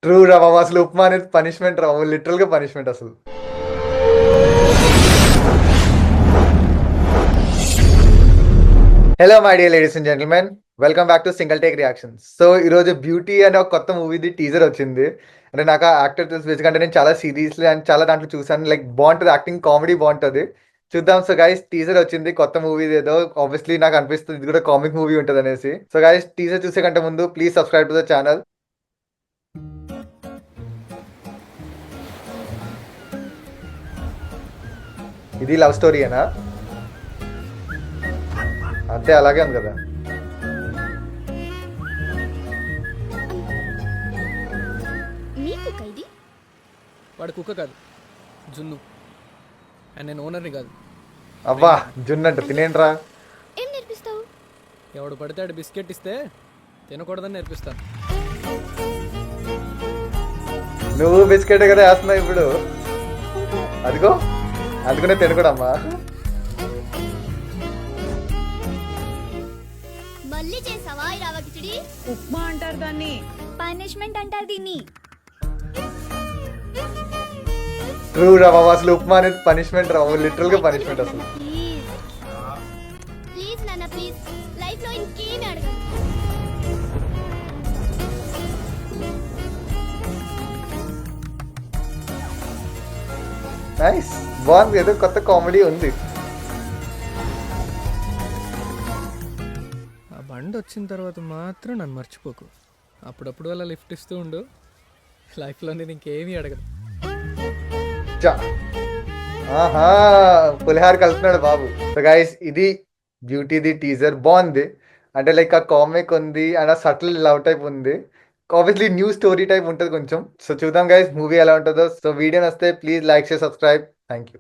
True రా బాబు, అసలు ఉప్మా అనేది పనిష్మెంట్ రా బాబు, లిటరల్ గా పనిష్మెంట్ అసలు. Hello my dear ladies and gentlemen, welcome back to single take reactions. So ఈరోజు బ్యూటీ అనే ఒక కొత్త మూవీది టీజర్ వచ్చింది. అంటే నాకు ఆ యాక్టర్ తెలుసు, బేసిక్గా నేను చాలా సిరీస్ అండ్ చాలా దాంట్లో చూసాను. లైక్ బాగుంటుంది, యాక్టింగ్ కామెడీ బాగుంటుంది. చూద్దాం. సో గైస్, టీజర్ వచ్చింది కొత్త మూవీది ఏదో. ఆబ్వియస్లీ నాకు అనిపిస్తుంది ఇది కూడా కామిక్ మూవీ ఉంటుంది అనేసి. సో గైస్, టీజర్ చూసే కంటే ముందు please subscribe to the channel. ఇది లవ్ స్టోరీయేనా? అంతే, అలాగే ఉంది కదా. మీకు ఖైదీ వాడు కుక్క కాదు, జున్ను. అండ్ నేను ఓనర్ని కాదు. అబ్బా, జున్నంట తినేంట్రా. ఏం నేర్పిస్తావు? ఎవడు పడితే ఆడు బిస్కెట్ ఇస్తే తినకూడదని నేర్పిస్తాను. నువ్వు బిస్కెట్ కదా వేస్తున్నావు ఇప్పుడు. అదిగో, అందుకునే తినకూడమ్మా. మళ్ళీ చేసావా ఈ రవ్వ కిచడి? ఉప్మా అంటారు దాన్ని. పనిష్మెంట్ అంటారు దీన్ని. ట్రూ రా బాబు, అసలు ఉప్మా అనేది పనిష్మెంట్ రా బాబు, లిటరల్ గా పనిష్మెంట్ అసలు. ప్లీజ్ ప్లీజ్ నాన్న, ప్లీజ్. లైఫ్ లో ఇంకేమి అడగను. నైస్, బాగుంది, ఏదో కొత్త కామెడీ ఉంది. ఆ బండి వచ్చిన తర్వాత మాత్రం నన్ను మర్చిపోకు. అప్పుడప్పుడు అలా లిఫ్ట్ ఇస్తూ ఉండు. లైఫ్లో నేను ఇంకేమీ అడగను. చా, ఆహా, పులిహార కలుపుతున్నాడు బాబు. సో గైస్, ఇది బ్యూటీది టీజర్ బాగుంది. అంటే లైక్ ఆ కామిక్ ఉంది అండ్ ఆ సటిల్ లవ్ టైప్ ఉంది. ఆబ్వియస్లీ న్యూ స్టోరీ టైప్ ఉంటుంది కొంచెం. సో చూద్దాం గైస్ మూవీ ఎలా ఉంటుందో. సో వీడియో నచ్చితే please like share subscribe. Thank you.